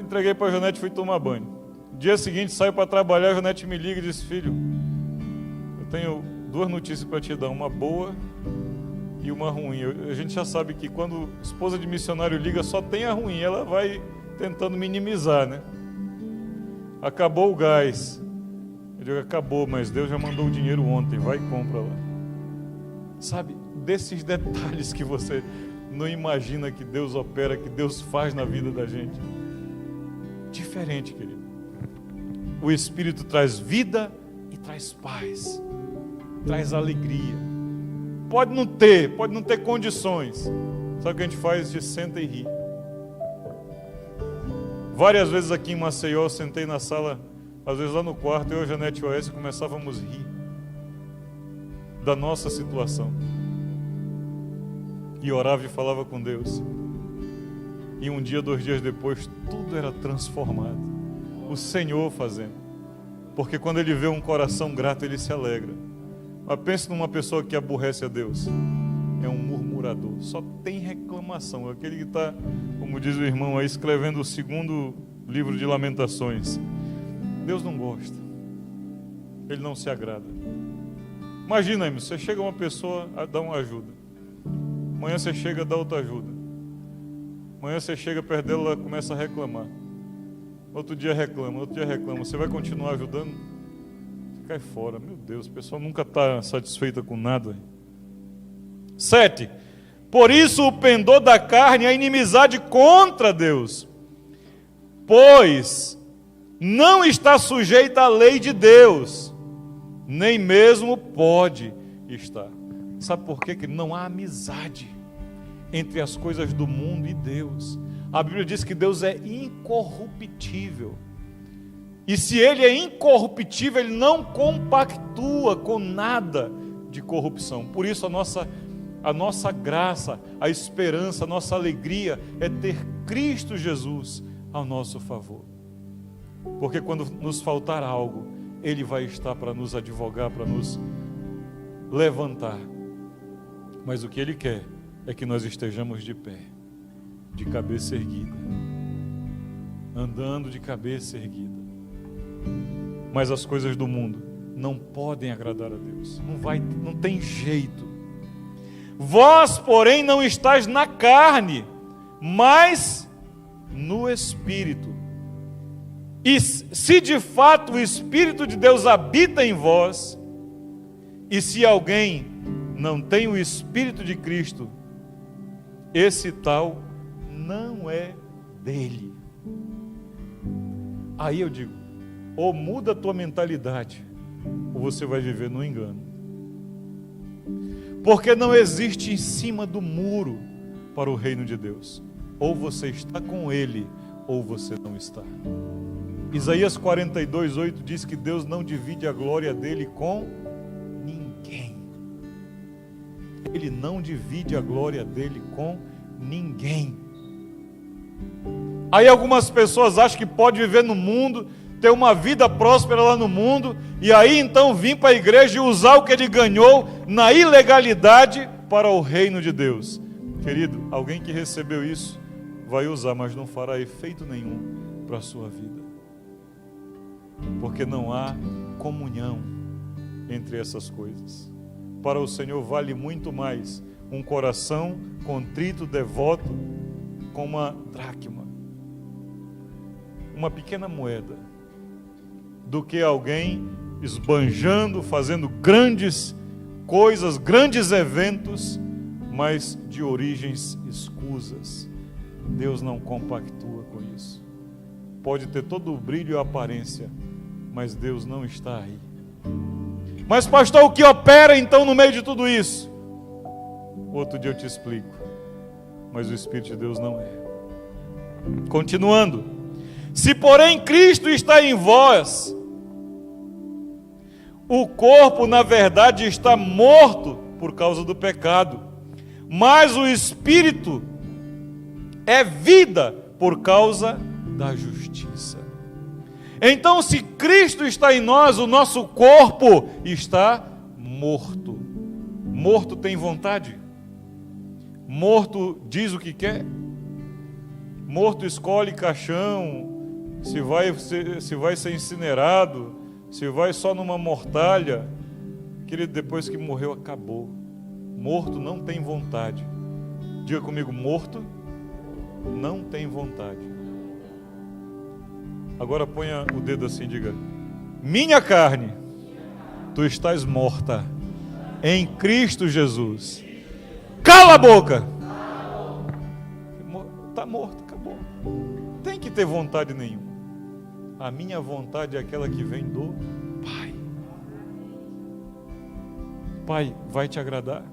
Entreguei para a Janete e fui tomar banho. Dia seguinte, saio para trabalhar, a Janete me liga e diz, filho, eu tenho duas notícias para te dar, uma boa e uma ruim. A gente já sabe que quando esposa de missionário liga, só tem a ruim, ela vai tentando minimizar, né? Acabou o gás. Eu digo, acabou, mas Deus já mandou o dinheiro ontem, vai e compra lá. Sabe, desses detalhes que você não imagina que Deus opera, que Deus faz na vida da gente. Diferente, querido. O Espírito traz vida e traz paz, traz alegria. Pode não ter condições. Sabe o que a gente faz? A gente senta e ri. Várias vezes aqui em Maceió, eu sentei na sala, às vezes lá no quarto, eu e a Janete e o Oeste começávamos a rir da nossa situação. E orava e falava com Deus. E um dia, 2 dias depois, tudo era transformado. O Senhor fazendo. Porque quando Ele vê um coração grato, Ele se alegra. Mas pense numa pessoa que aborrece a Deus. É um murmurador. Só tem reclamação. Aquele que está, como diz o irmão aí, escrevendo o 2º livro de Lamentações. Deus não gosta. Ele não se agrada. Imagina, você chega uma pessoa a dar uma ajuda. Amanhã você chega a dar outra ajuda. Amanhã você chega perto dela, ela começa a reclamar. Outro dia reclama. Você vai continuar ajudando? Você cai fora. Meu Deus, a pessoa nunca está satisfeita com nada. 7. Por isso o pendor da carne é a inimizade contra Deus, pois não está sujeita à lei de Deus, nem mesmo pode estar. Sabe por quê? Que não há amizade entre as coisas do mundo e Deus. A Bíblia diz que Deus é incorruptível. E se Ele é incorruptível, Ele não compactua com nada de corrupção. Por isso a nossa graça, a esperança, a nossa alegria é ter Cristo Jesus ao nosso favor. Porque quando nos faltar algo, Ele vai estar para nos advogar, para nos levantar. Mas o que Ele quer é que nós estejamos de pé, de cabeça erguida, andando de cabeça erguida. Mas as coisas do mundo não podem agradar a Deus. Não tem jeito. Vós, porém, não estáis na carne, mas no Espírito. E se de fato o Espírito de Deus habita em vós, e se alguém não tem o Espírito de Cristo, esse tal não é dele. Aí eu digo, ou muda a tua mentalidade, ou você vai viver no engano. Porque não existe em cima do muro para o reino de Deus. Ou você está com Ele, ou você não está. Isaías 42:8 diz que Deus não divide a glória dele com ninguém. Ele não divide a glória dele com ninguém. Aí algumas pessoas acham que pode viver no mundo, ter uma vida próspera lá no mundo, e aí então vir para a igreja e usar o que ele ganhou na ilegalidade para o reino de Deus. Querido, alguém que recebeu isso vai usar, mas não fará efeito nenhum para a sua vida. Porque não há comunhão entre essas coisas. Para o Senhor vale muito mais um coração contrito, devoto, com uma dracma, uma pequena moeda do que alguém esbanjando, fazendo grandes coisas, grandes eventos, mas de origens escusas. Deus não compactua com isso. Pode ter todo o brilho e a aparência, mas Deus não está aí. Mas pastor, o que opera então no meio de tudo isso? Outro dia eu te explico. Mas o Espírito de Deus não é. Continuando. Se porém Cristo está em vós, o corpo na verdade está morto por causa do pecado, mas o Espírito é vida por causa da justiça. Então, se Cristo está em nós, o nosso corpo está morto. Morto tem vontade? Morto diz o que quer? Morto escolhe caixão, se vai ser incinerado, se vai só numa mortalha. Querido, depois que morreu, acabou. Morto não tem vontade. Diga comigo, morto não tem vontade. Agora ponha o dedo assim, diga: minha carne, tu estás morta em Cristo Jesus. Cala a boca! Está morto, acabou. Tem que ter vontade nenhuma. A minha vontade é aquela que vem do Pai. Pai, vai te agradar?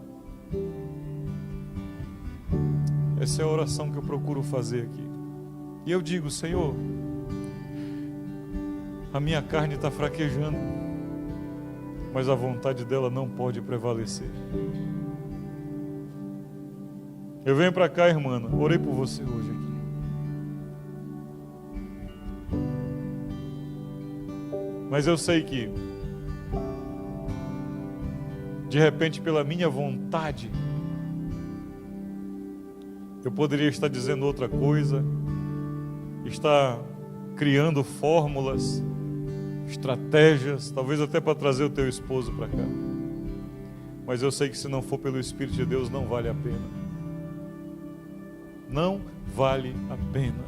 Essa é a oração que eu procuro fazer aqui. E eu digo: Senhor, a minha carne está fraquejando, mas a vontade dela não pode prevalecer. Eu venho para cá, irmã, orei por você hoje aqui. Mas eu sei que, de repente, pela minha vontade, eu poderia estar dizendo outra coisa, estar criando fórmulas, estratégias, talvez até para trazer o teu esposo para cá. Mas eu sei que se não for pelo Espírito de Deus, não vale a pena. Não vale a pena.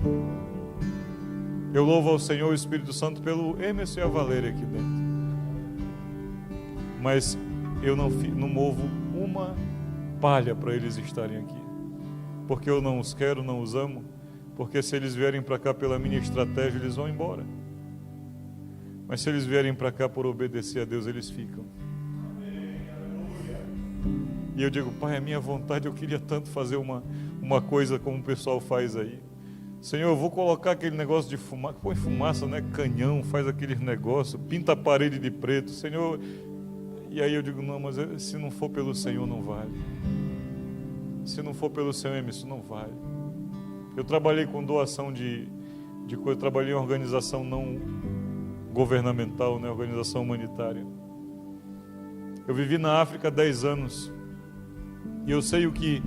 Eu louvo ao Senhor o Espírito Santo pelo Emerson e a Valéria aqui dentro. Mas eu não movo uma palha para eles estarem aqui. Porque eu não os quero, não os amo. Porque se eles vierem para cá pela minha estratégia, eles vão embora. Mas se eles vierem para cá por obedecer a Deus, eles ficam. E eu digo: Pai, a minha vontade, eu queria tanto fazer uma coisa como o pessoal faz aí. Senhor, eu vou colocar aquele negócio de fumaça, põe fumaça, né? Canhão, faz aqueles negócios, pinta a parede de preto, Senhor. E aí eu digo: não, mas se não for pelo Senhor, não vale. Se não for pelo Senhor, Emerson, não vale. Eu trabalhei com doação de coisa, eu trabalhei em organização não governamental, né? Organização humanitária. Eu vivi na África 10 anos. E eu sei o que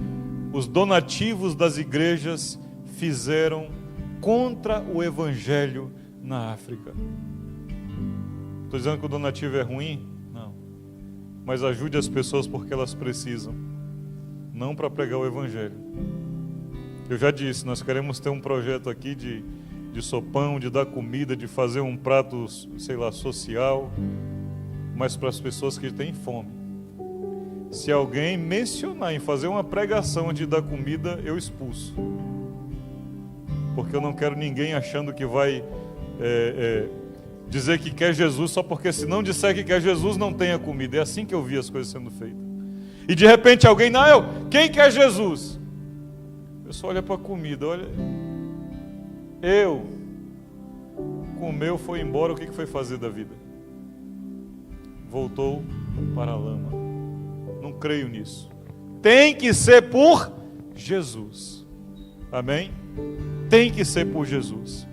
os donativos das igrejas fizeram contra o Evangelho na África. Estou dizendo que o donativo é ruim? Não. Mas ajude as pessoas porque elas precisam, não para pregar o Evangelho. Eu já disse, nós queremos ter um projeto aqui de sopão, de dar comida, de fazer um prato, sei lá, social, mas para as pessoas que têm fome. Se alguém mencionar em fazer uma pregação de dar comida, eu expulso. Porque eu não quero ninguém achando que vai dizer que quer Jesus só porque se não disser que quer Jesus, não tenha comida. É assim que eu vi as coisas sendo feitas. E de repente alguém, quem quer Jesus? Eu só olho para a comida, olha. Comeu, foi embora, o que foi fazer da vida? Voltou para a lama. Não creio nisso. Tem que ser por Jesus. Amém? Tem que ser por Jesus.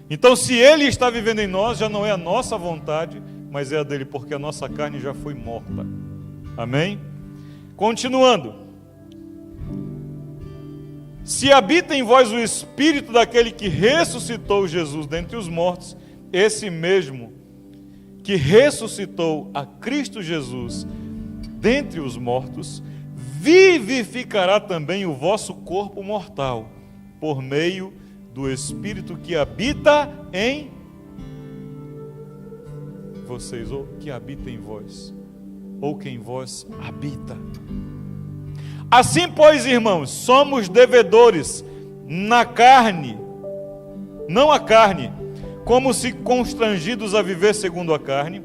Então, se Ele está vivendo em nós, já não é a nossa vontade, mas é a dele, porque a nossa carne já foi morta. Amém? Continuando. Se habita em vós o Espírito daquele que ressuscitou Jesus dentre os mortos, esse mesmo que ressuscitou a Cristo Jesus dentre os mortos, vivificará também o vosso corpo mortal, por meio do Espírito que habita em vocês, ou que habita em vós, ou que em vós habita. Assim, pois, irmãos, somos devedores na carne, não a carne, como se constrangidos a viver segundo a carne,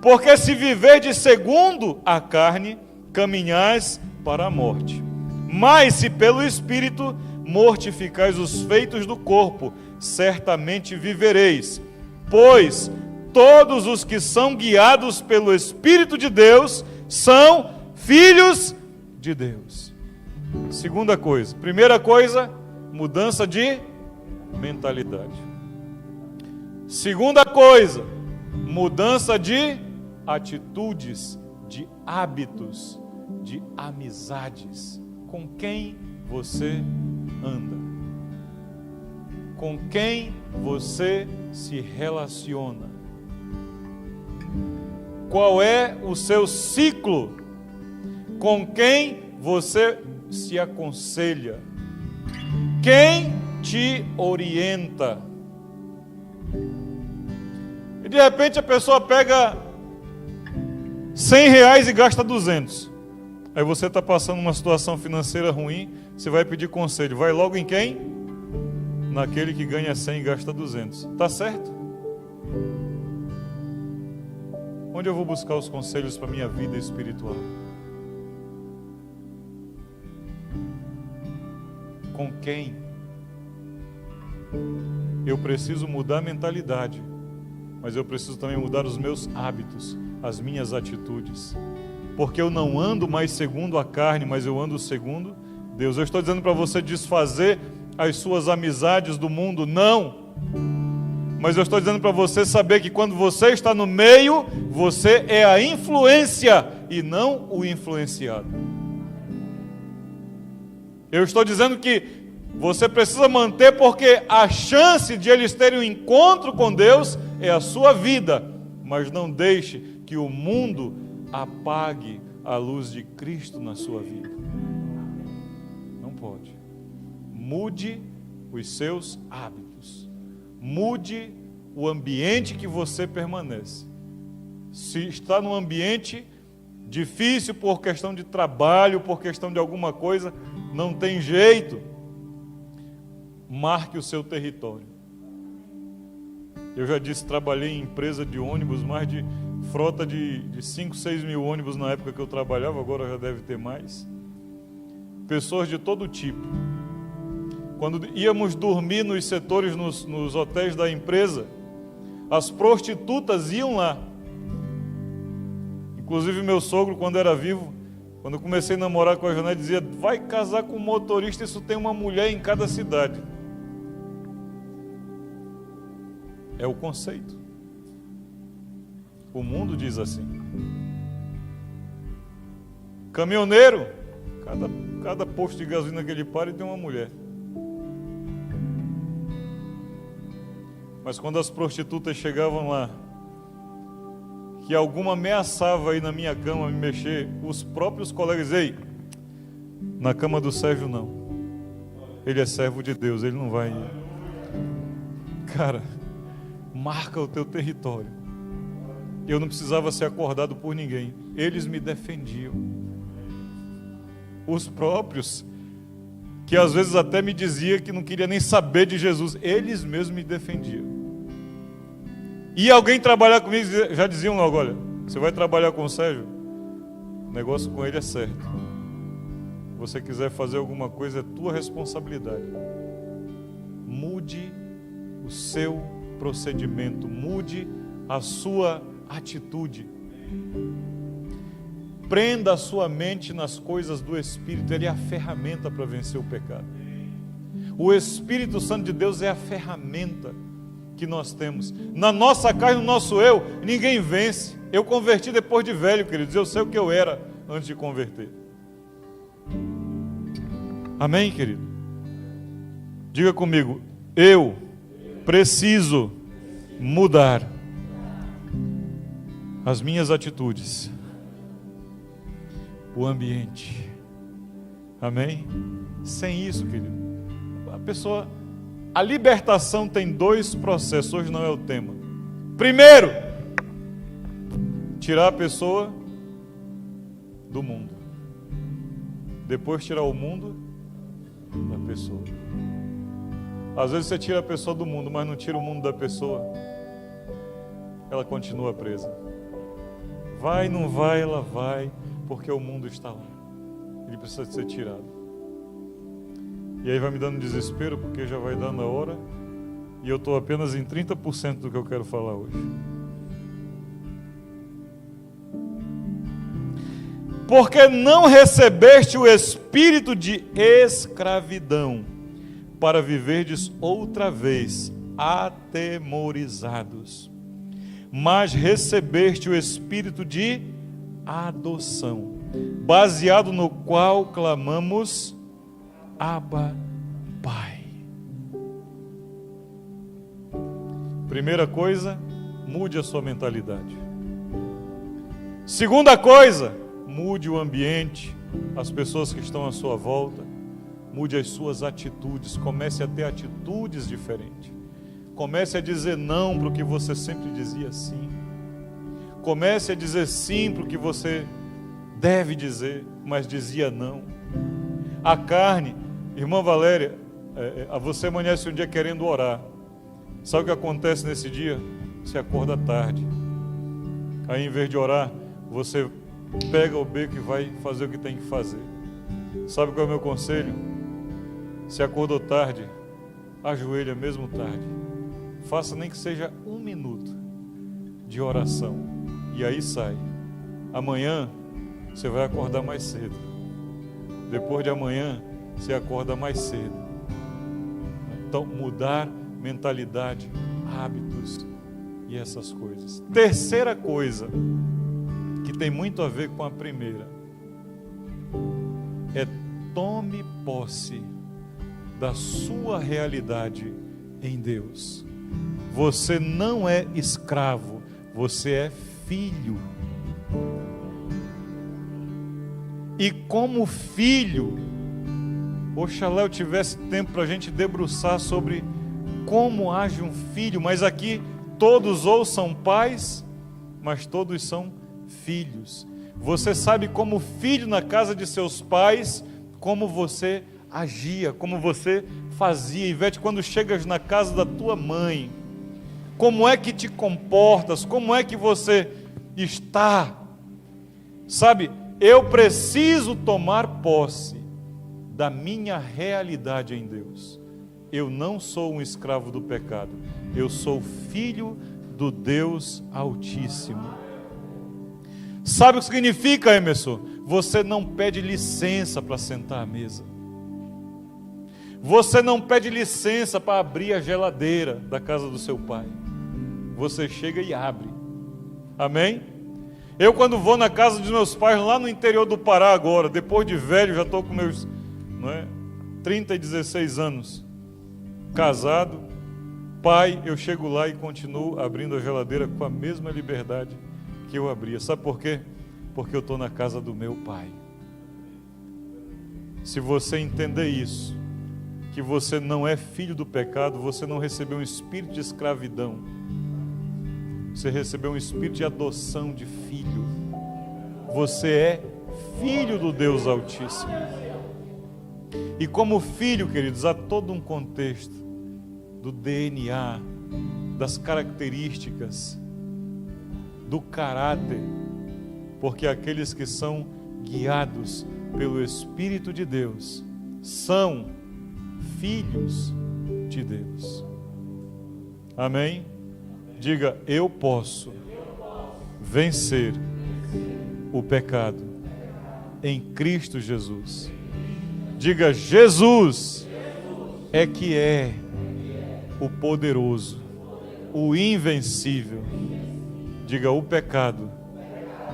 porque se viverdes segundo a carne, caminhais para a morte. Mas se pelo Espírito mortificais os feitos do corpo, certamente vivereis. Pois todos os que são guiados pelo Espírito de Deus são filhos de Deus. Segunda coisa. Primeira coisa, mudança de mentalidade. Segunda coisa, mudança de atitudes, de hábitos, de amizades. Com quem você anda? Com quem você se relaciona? Qual é o seu ciclo? Com quem você se aconselha? Quem te orienta? E de repente a pessoa pega R$100 e gasta 200. Aí você está passando uma situação financeira ruim, você vai pedir conselho. Vai logo em quem? Naquele que ganha 100 e gasta 200. Está certo? Onde eu vou buscar os conselhos para a minha vida espiritual? Com quem? Eu preciso mudar a mentalidade, mas eu preciso também mudar os meus hábitos, as minhas atitudes. Porque eu não ando mais segundo a carne, mas eu ando segundo Deus. Eu estou dizendo para você desfazer as suas amizades do mundo? Não. Mas eu estou dizendo para você saber que quando você está no meio, você é a influência e não o influenciado. Eu estou dizendo que você precisa manter, porque a chance de eles terem um encontro com Deus é a sua vida. Mas não deixe que o mundo apague a luz de Cristo na sua vida. Não pode. Mude os seus hábitos. Mude o ambiente que você permanece. Se está num ambiente difícil por questão de trabalho, por questão de alguma coisa, não tem jeito. Marque o seu território. Eu já disse, trabalhei em empresa de ônibus, mais de frota de 5, 6 mil ônibus na época que eu trabalhava, agora já deve ter mais. Pessoas de todo tipo. Quando íamos dormir nos setores, nos hotéis da empresa, as prostitutas iam lá. Inclusive meu sogro, quando era vivo, quando eu comecei a namorar com a Janete, dizia: vai casar com um motorista, isso tem uma mulher em cada cidade. É o conceito. O mundo diz assim. Caminhoneiro, cada posto de gasolina que ele para tem uma mulher. Mas quando as prostitutas chegavam lá, que alguma ameaçava ir na minha cama me mexer, os próprios colegas diziam: ei, na cama do Sérgio não. Ele é servo de Deus, ele não vai ir. Cara, marca o teu território. Eu não precisava ser acordado por ninguém. Eles me defendiam. Os próprios, que às vezes até me dizia que não queria nem saber de Jesus, eles mesmos me defendiam. E alguém trabalhar comigo, já diziam logo: olha, você vai trabalhar com o Sérgio? O negócio com ele é certo. Se você quiser fazer alguma coisa, é tua responsabilidade. Mude o seu procedimento, mude a sua atitude. Prenda a sua mente nas coisas do Espírito. Ele é a ferramenta para vencer o pecado. O Espírito Santo de Deus é a ferramenta que nós temos. Na nossa carne, no nosso eu, ninguém vence. Eu converti depois de velho, queridos. Eu sei o que eu era antes de converter. Amém, querido? Diga comigo: eu preciso mudar as minhas atitudes, o ambiente. Amém? Sem isso, querido, a pessoa A libertação tem 2 processos, hoje não é o tema. Primeiro, tirar a pessoa do mundo. Depois tirar o mundo da pessoa. Às vezes você tira a pessoa do mundo, mas não tira o mundo da pessoa. Ela continua presa. Vai, não vai, ela vai, porque o mundo está lá. Ele precisa ser tirado. E aí vai me dando desespero, porque já vai dando a hora, e eu estou apenas em 30% do que eu quero falar hoje. Porque não recebeste o espírito de escravidão, para viverdes outra vez atemorizados, mas recebeste o espírito de adoção, baseado no qual clamamos: Abba, Pai. Primeira coisa, mude a sua mentalidade. Segunda coisa, mude o ambiente, as pessoas que estão à sua volta, mude as suas atitudes, comece a ter atitudes diferentes. Comece a dizer não para o que você sempre dizia sim. Comece a dizer sim para o que você deve dizer, mas dizia não. A carne, irmã Valéria, você amanhece um dia querendo orar. Sabe o que acontece nesse dia? Você acorda tarde. Aí, em vez de orar, você pega o beco e vai fazer o que tem que fazer. Sabe qual é o meu conselho? Se acordou tarde, ajoelha mesmo tarde. Faça nem que seja 1 minuto de oração. E aí sai. Amanhã, você vai acordar mais cedo. Depois de amanhã, você acorda mais cedo. Então, mudar mentalidade, hábitos e essas coisas. Terceira coisa, que tem muito a ver com a primeira, é tome posse da sua realidade em Deus. Você não é escravo, você é filho. E como filho, oxalá eu tivesse tempo para a gente debruçar sobre como age um filho, mas aqui todos ou são pais, mas todos são filhos. Você sabe como filho na casa de seus pais, como você agia, como você fazia. Ivete, quando chegas na casa da tua mãe, como é que te comportas, como é que você está? Sabe, eu preciso tomar posse da minha realidade em Deus. Eu não sou um escravo do pecado, eu sou filho do Deus Altíssimo. Sabe o que significa, Emerson? Você não pede licença para sentar à mesa. Você não pede licença para abrir a geladeira da casa do seu pai. Você chega e abre. Amém? Eu, quando vou na casa dos meus pais, lá no interior do Pará agora, depois de velho, já estou com meus 30 e 16 anos, casado, pai, eu chego lá e continuo abrindo a geladeira com a mesma liberdade que eu abria. Sabe por quê? Porque eu estou na casa do meu pai. Se você entender isso, que você não é filho do pecado, você não recebeu um espírito de escravidão, você recebeu um espírito de adoção de filho. Você é filho do Deus Altíssimo. E como filho, queridos, há todo um contexto do DNA, das características, do caráter, porque aqueles que são guiados pelo Espírito de Deus são filhos de Deus. Amém? Diga, eu posso vencer o pecado em Cristo Jesus. Diga, Jesus é que é o poderoso, o invencível. Diga, o pecado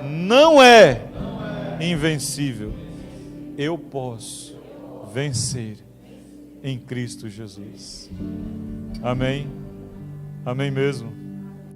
não é invencível. Eu posso vencer em Cristo Jesus. Amém? Amém mesmo?